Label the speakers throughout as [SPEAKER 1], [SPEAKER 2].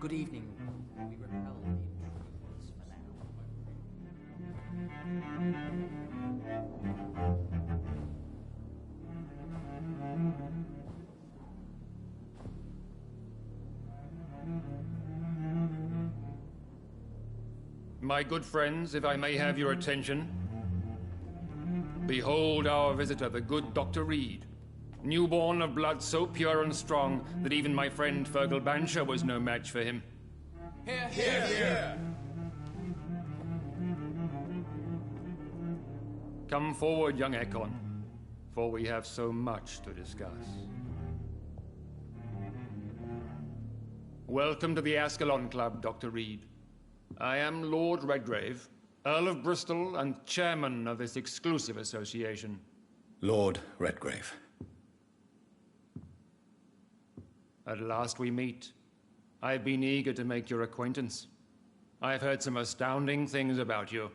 [SPEAKER 1] Good evening. We repel the intruders for now.
[SPEAKER 2] My good friends, if I may have your attention. Behold our visitor, the good Dr. Reed. Newborn of blood so pure and strong that even my friend Fergal Bansher was no match for him.
[SPEAKER 1] Hear, hear, hear!
[SPEAKER 2] Come forward, young Ekon, for we have so much to discuss. Welcome to the Ascalon Club, Dr. Reed. I am Lord Redgrave, Earl of Bristol and chairman of this exclusive association.
[SPEAKER 3] Lord Redgrave.
[SPEAKER 2] At last we meet. I've been eager to make your acquaintance. I've heard some astounding things about you.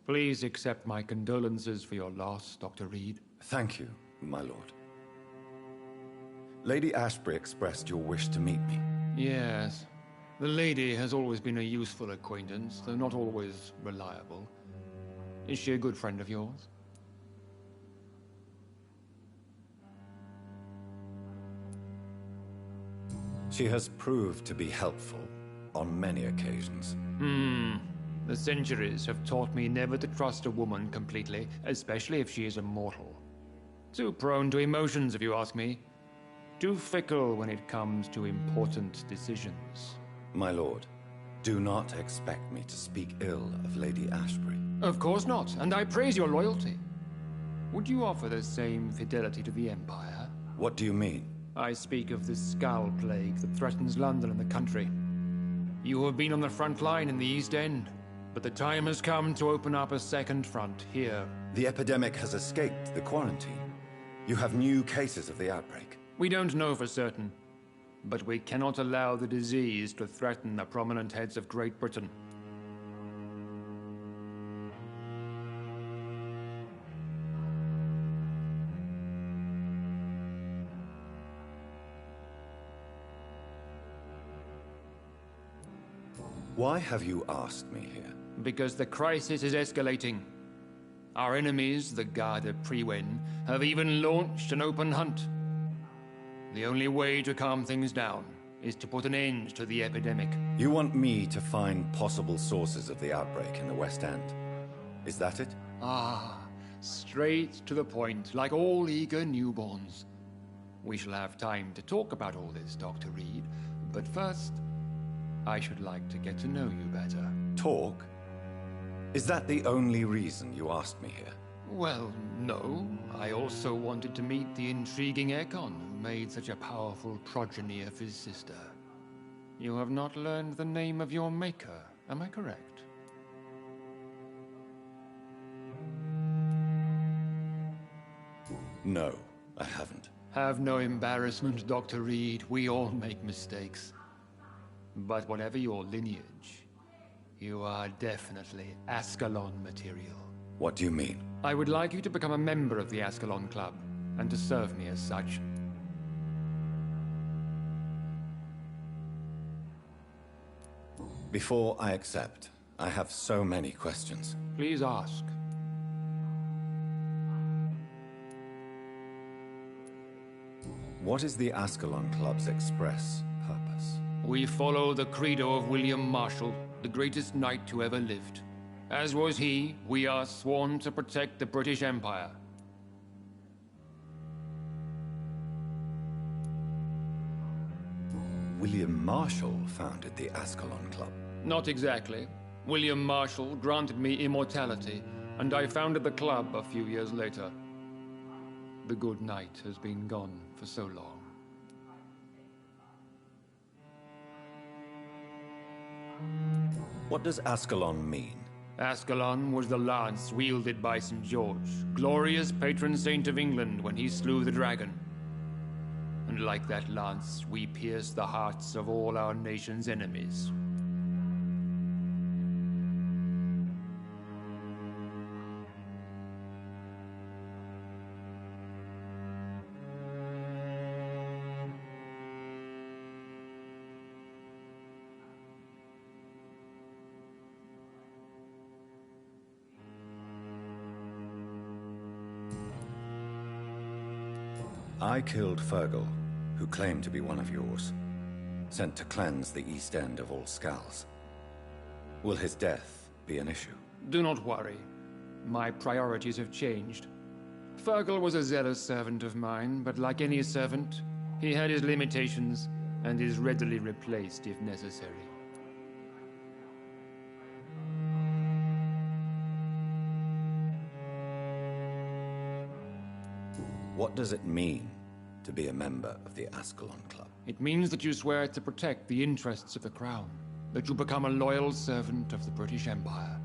[SPEAKER 2] Please accept my condolences for your loss, Dr. Reed.
[SPEAKER 3] Thank you, my lord. Lady Ashbury expressed your wish to meet me.
[SPEAKER 2] Yes. The lady has always been a useful acquaintance, though not always reliable. Is she a good friend of yours?
[SPEAKER 3] She has proved to be helpful on many occasions.
[SPEAKER 2] The centuries have taught me never to trust a woman completely, especially if she is immortal. Too prone to emotions, if you ask me. Too fickle when it comes to important decisions.
[SPEAKER 3] My lord, do not expect me to speak ill of Lady Ashbury.
[SPEAKER 2] Of course not, and I praise your loyalty. Would you offer the same fidelity to the Empire?
[SPEAKER 3] What do you mean?
[SPEAKER 2] I speak of the Skull Plague that threatens London and the country. You have been on the front line in the East End, but the time has come to open up a second front here.
[SPEAKER 3] The epidemic has escaped the quarantine. You have new cases of the outbreak.
[SPEAKER 2] We don't know for certain, but we cannot allow the disease to threaten the prominent heads of Great Britain.
[SPEAKER 3] Why have you asked me here?
[SPEAKER 2] Because the crisis is escalating. Our enemies, the Garda Priwen, have even launched an open hunt. The only way to calm things down is to put an end to the epidemic.
[SPEAKER 3] You want me to find possible sources of the outbreak in the West End? Is that it?
[SPEAKER 2] Ah, straight to the point, like all eager newborns. We shall have time to talk about all this, Dr. Reed, but first, I should like to get to know you better.
[SPEAKER 3] Talk? Is that the only reason you asked me here?
[SPEAKER 2] Well, no. I also wanted to meet the intriguing Ekon who made such a powerful progeny of his sister. You have not learned the name of your maker, am I correct?
[SPEAKER 3] No, I haven't.
[SPEAKER 2] Have no embarrassment, Dr. Reed. We all make mistakes. But whatever your lineage, you are definitely Ascalon material.
[SPEAKER 3] What do you mean?
[SPEAKER 2] I would like you to become a member of the Ascalon Club, and to serve me as such.
[SPEAKER 3] Before I accept, I have so many questions.
[SPEAKER 2] Please ask.
[SPEAKER 3] What is the Ascalon Club's express purpose?
[SPEAKER 2] We follow the credo of William Marshall, the greatest knight who ever lived. As was he, we are sworn to protect the British Empire.
[SPEAKER 3] William Marshall founded the Ascalon Club.
[SPEAKER 2] Not exactly. William Marshall granted me immortality, and I founded the club a few years later. The good knight has been gone for so long.
[SPEAKER 3] What does Ascalon mean?
[SPEAKER 2] Ascalon was the lance wielded by St. George, glorious patron saint of England when he slew the dragon. And like that lance, we pierce the hearts of all our nation's enemies.
[SPEAKER 3] I killed Fergal, who claimed to be one of yours, sent to cleanse the East End of all Skulls. Will his death be an issue?
[SPEAKER 2] Do not worry. My priorities have changed. Fergal was a zealous servant of mine, but like any servant, he had his limitations and is readily replaced if necessary.
[SPEAKER 3] What does it mean to be a member of the Ascalon Club?
[SPEAKER 2] It means that you swear to protect the interests of the Crown, that you become a loyal servant of the British Empire.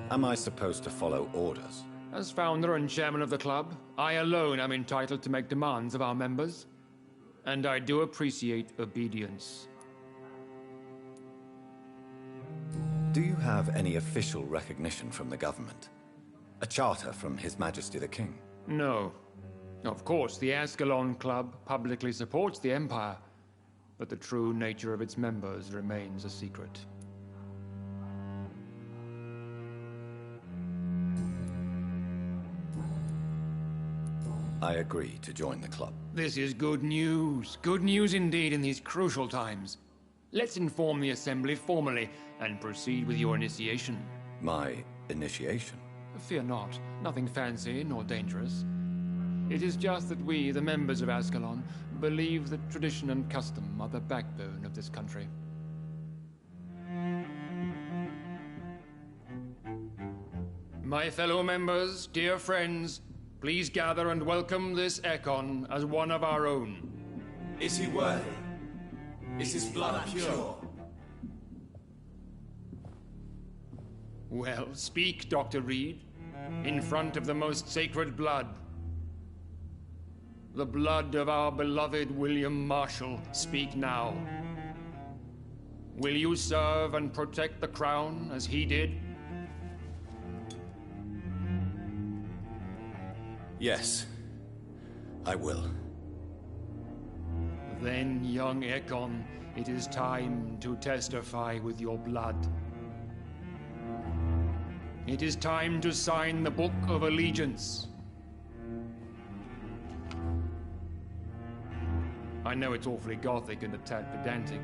[SPEAKER 3] Am I supposed to follow orders?
[SPEAKER 2] As founder and chairman of the club, I alone am entitled to make demands of our members, and I do appreciate obedience.
[SPEAKER 3] Do you have any official recognition from the government? A charter from His Majesty the King?
[SPEAKER 2] No. Of course, the Ascalon Club publicly supports the Empire, but the true nature of its members remains a secret.
[SPEAKER 3] I agree to join the club.
[SPEAKER 2] This is good news. Good news indeed in these crucial times. Let's inform the Assembly formally and proceed with your initiation.
[SPEAKER 3] My initiation?
[SPEAKER 2] Fear not. Nothing fancy nor dangerous. It is just that we, the members of Ascalon, believe that tradition and custom are the backbone of this country. My fellow members, dear friends, please gather and welcome this Ekon as one of our own.
[SPEAKER 4] Is he worthy? Is his blood pure?
[SPEAKER 2] Well, speak, Dr. Reed, in front of the most sacred blood. The blood of our beloved William Marshall. Speak now. Will you serve and protect the crown as he did?
[SPEAKER 3] Yes, I will.
[SPEAKER 2] Then, young Ekon, it is time to testify with your blood. It is time to sign the Book of Allegiance. I know it's awfully gothic and a tad pedantic,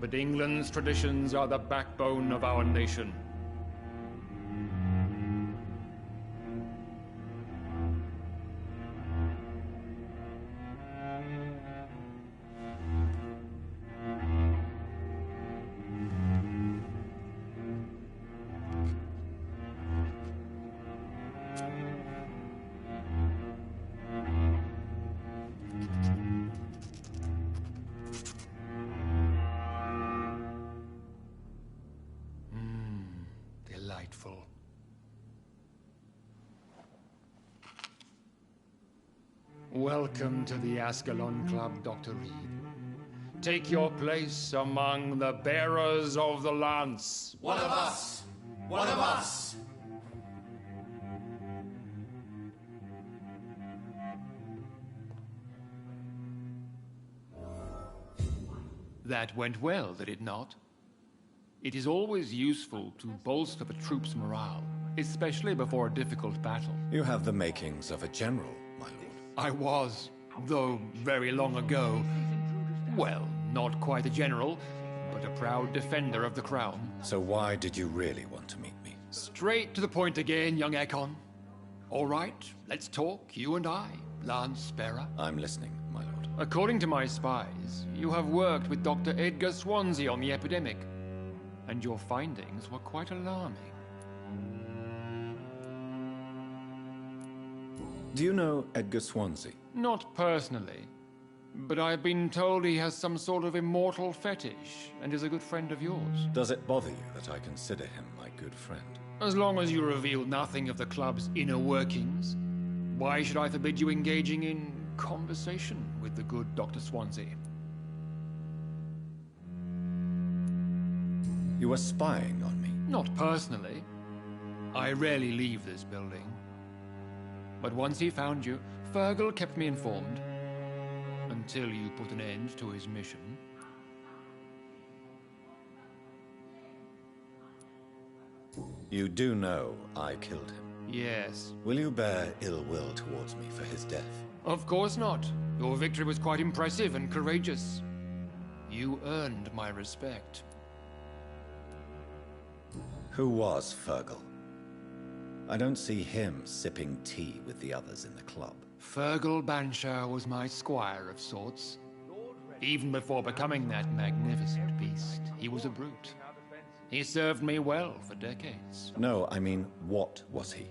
[SPEAKER 2] but England's traditions are the backbone of our nation. Delightful. Welcome to the Ascalon Club, Dr. Reed. Take your place among the bearers of the lance.
[SPEAKER 4] One of us! One of us!
[SPEAKER 2] That went well, did it not? It is always useful to bolster the troops' morale, especially before a difficult battle.
[SPEAKER 3] You have the makings of a general, my lord.
[SPEAKER 2] I was, though very long ago, well, not quite a general, but a proud defender of the crown.
[SPEAKER 3] So why did you really want to meet me?
[SPEAKER 2] Straight to the point again, young Ekon. All right, let's talk, you and I, Lance Bearer.
[SPEAKER 3] I'm listening, my lord.
[SPEAKER 2] According to my spies, you have worked with Dr. Edgar Swansea on the epidemic, and your findings were quite alarming.
[SPEAKER 3] Do you know Edgar Swansea?
[SPEAKER 2] Not personally, but I've been told he has some sort of immortal fetish and is a good friend of yours.
[SPEAKER 3] Does it bother you that I consider him my good friend?
[SPEAKER 2] As long as you reveal nothing of the club's inner workings, why should I forbid you engaging in conversation with the good Dr. Swansea?
[SPEAKER 3] You were spying on me?
[SPEAKER 2] Not personally. I rarely leave this building. But once he found you, Fergal kept me informed. Until you put an end to his mission.
[SPEAKER 3] You do know I killed him.
[SPEAKER 2] Yes.
[SPEAKER 3] Will you bear ill will towards me for his death?
[SPEAKER 2] Of course not. Your victory was quite impressive and courageous. You earned my respect.
[SPEAKER 3] Who was Fergal? I don't see him sipping tea with the others in the club.
[SPEAKER 2] Fergal Banshar was my squire of sorts. Even before becoming that magnificent beast, he was a brute. He served me well for decades.
[SPEAKER 3] No, I mean, what was he?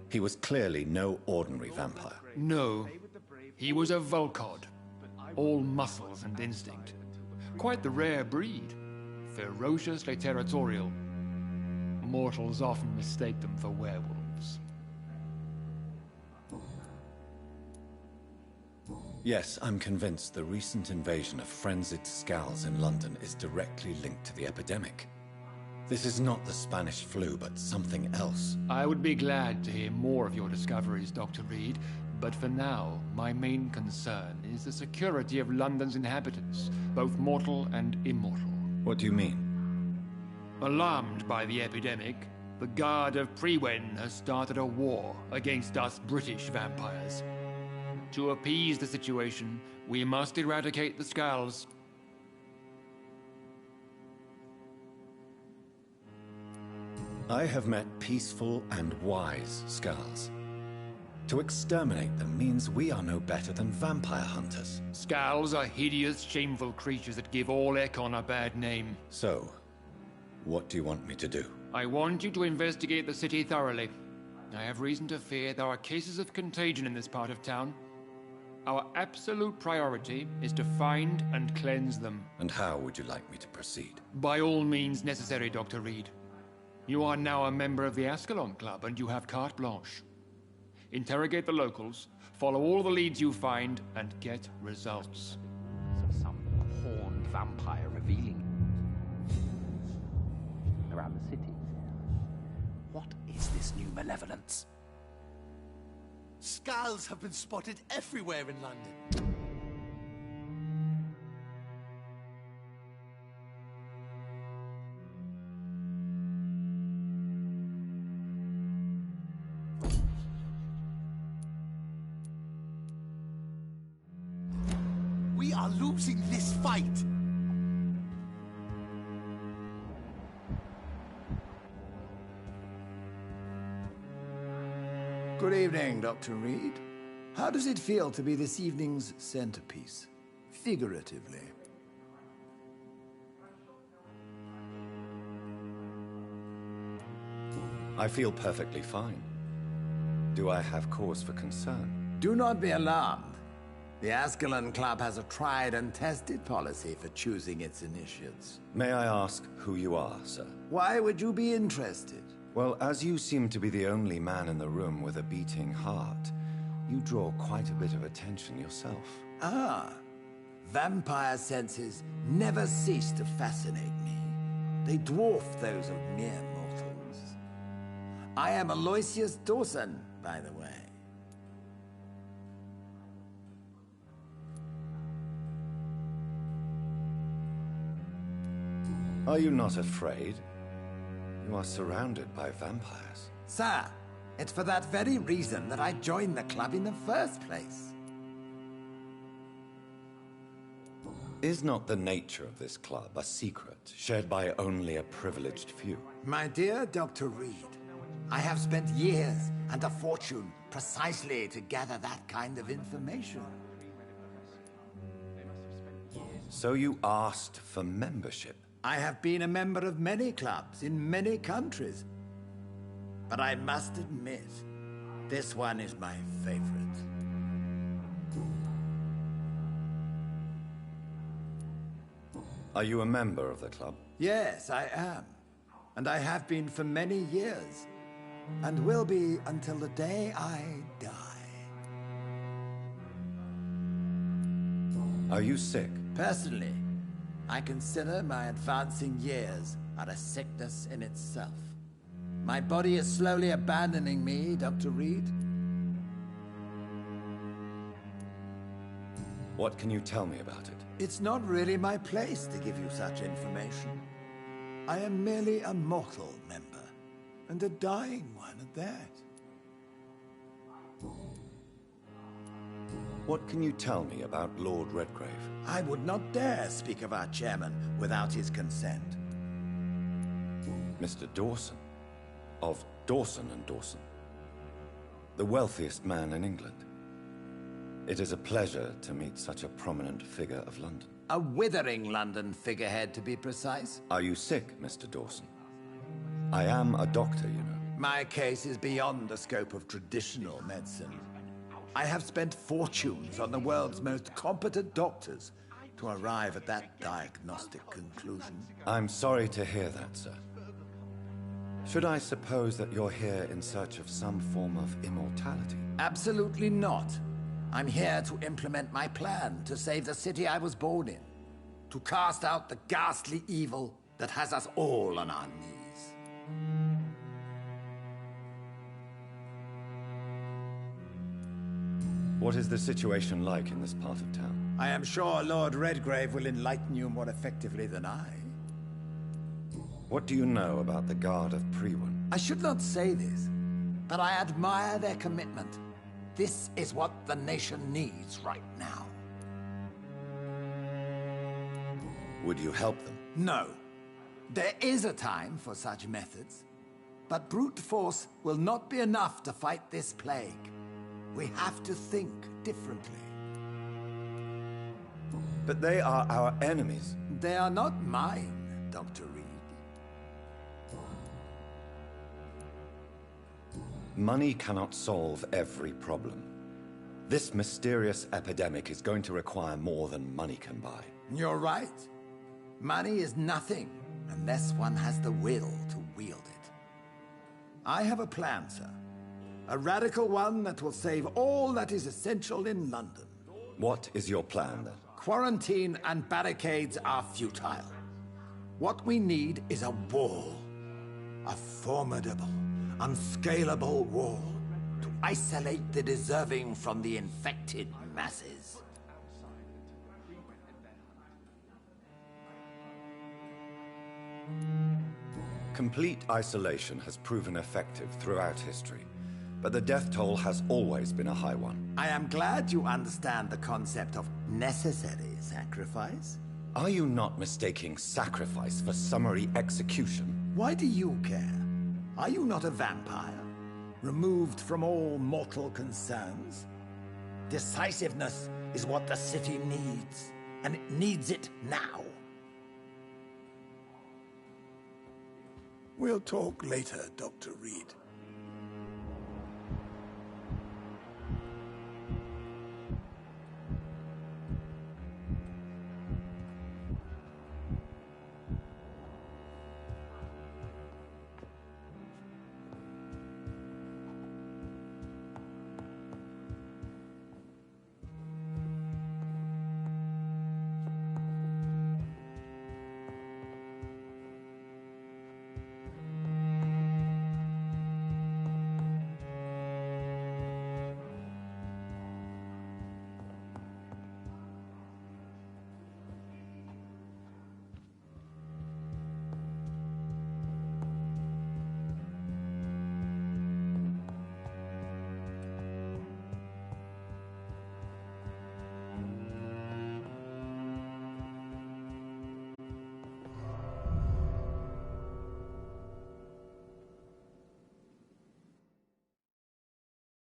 [SPEAKER 3] He was clearly no ordinary vampire.
[SPEAKER 2] No, he was a Volcod, all muscles and instinct. Quite the rare breed, ferociously territorial. Mortals often mistake them for werewolves.
[SPEAKER 3] Yes, I'm convinced the recent invasion of frenzied Scals in London is directly linked to the epidemic. This is not the Spanish flu, but something else.
[SPEAKER 2] I would be glad to hear more of your discoveries, Dr. Reed, but for now, my main concern is the security of London's inhabitants, both mortal and immortal.
[SPEAKER 3] What do you mean?
[SPEAKER 2] Alarmed by the epidemic, the Guard of Prewen has started a war against us British vampires. To appease the situation, we must eradicate the Scals.
[SPEAKER 3] I have met peaceful and wise Scals. To exterminate them means we are no better than vampire hunters.
[SPEAKER 2] Scals are hideous, shameful creatures that give all Ekon a bad name.
[SPEAKER 3] So, what do you want me to do?
[SPEAKER 2] I want you to investigate the city thoroughly. I have reason to fear there are cases of contagion in this part of town. Our absolute priority is to find and cleanse them.
[SPEAKER 3] And how would you like me to proceed?
[SPEAKER 2] By all means necessary, Dr. Reed. You are now a member of the Ascalon Club, and you have carte blanche. Interrogate the locals, follow all the leads you find, and get results.
[SPEAKER 1] Some horned vampire revealing around the city. What is this new malevolence?
[SPEAKER 5] Scals have been spotted everywhere in London. We are losing this fight.
[SPEAKER 6] Good evening, Dr. Reed. How does it feel to be this evening's centerpiece, figuratively?
[SPEAKER 3] I feel perfectly fine. Do I have cause for concern?
[SPEAKER 6] Do not be alarmed. The Ascalon Club has a tried and tested policy for choosing its initiates.
[SPEAKER 3] May I ask who you are, sir?
[SPEAKER 6] Why would you be interested?
[SPEAKER 3] Well, as you seem to be the only man in the room with a beating heart, you draw quite a bit of attention yourself.
[SPEAKER 6] Ah, vampire senses never cease to fascinate me. They dwarf those of mere mortals. I am Aloysius Dawson, by the way.
[SPEAKER 3] Are you not afraid? You are surrounded by vampires.
[SPEAKER 6] Sir, it's for that very reason that I joined the club in the first place.
[SPEAKER 3] Is not the nature of this club a secret shared by only a privileged few?
[SPEAKER 6] My dear Dr. Reed, I have spent years and a fortune precisely to gather that kind of information.
[SPEAKER 3] So you asked for membership?
[SPEAKER 6] I have been a member of many clubs in many countries. But I must admit, this one is my favorite.
[SPEAKER 3] Are you a member of the club?
[SPEAKER 6] Yes, I am. And I have been for many years. And will be until the day I die.
[SPEAKER 3] Are you sick?
[SPEAKER 6] Personally, I consider my advancing years are a sickness in itself. My body is slowly abandoning me, Dr. Reed.
[SPEAKER 3] What can you tell me about it?
[SPEAKER 6] It's not really my place to give you such information. I am merely a mortal member. And a dying one at that.
[SPEAKER 3] What can you tell me about Lord Redgrave?
[SPEAKER 6] I would not dare speak of our chairman without his consent.
[SPEAKER 3] Mr. Dawson, of Dawson and Dawson, the wealthiest man in England. It is a pleasure to meet such a prominent figure of London.
[SPEAKER 6] A withering London figurehead, to be precise.
[SPEAKER 3] Are you sick, Mr. Dawson? I am a doctor, you know.
[SPEAKER 6] My case is beyond the scope of traditional medicine. I have spent fortunes on the world's most competent doctors to arrive at that diagnostic conclusion.
[SPEAKER 3] I'm sorry to hear that, sir. Should I suppose that you're here in search of some form of immortality?
[SPEAKER 6] Absolutely not. I'm here to implement my plan to save the city I was born in. To cast out the ghastly evil that has us all on our knees.
[SPEAKER 3] What is the situation like in this part of town?
[SPEAKER 6] I am sure Lord Redgrave will enlighten you more effectively than I.
[SPEAKER 3] What do you know about the Guard of Priwen?
[SPEAKER 6] I should not say this, but I admire their commitment. This is what the nation needs right now.
[SPEAKER 3] Would you help them?
[SPEAKER 6] No. There is a time for such methods, but brute force will not be enough to fight this plague. We have to think differently.
[SPEAKER 3] But they are our enemies.
[SPEAKER 6] They are not mine, Dr. Reed.
[SPEAKER 3] Money cannot solve every problem. This mysterious epidemic is going to require more than money can buy.
[SPEAKER 6] You're right. Money is nothing unless one has the will to wield it. I have a plan, sir. A radical one that will save all that is essential in London.
[SPEAKER 3] What is your plan, then?
[SPEAKER 6] Quarantine and barricades are futile. What we need is a wall. A formidable, unscalable wall to isolate the deserving from the infected masses.
[SPEAKER 3] Complete isolation has proven effective throughout history, but the death toll has always been a high one.
[SPEAKER 6] I am glad you understand the concept of necessary sacrifice.
[SPEAKER 3] Are you not mistaking sacrifice for summary execution?
[SPEAKER 6] Why do you care? Are you not a vampire? Removed from all mortal concerns? Decisiveness is what the city needs, and it needs it now. We'll talk later, Dr. Reed.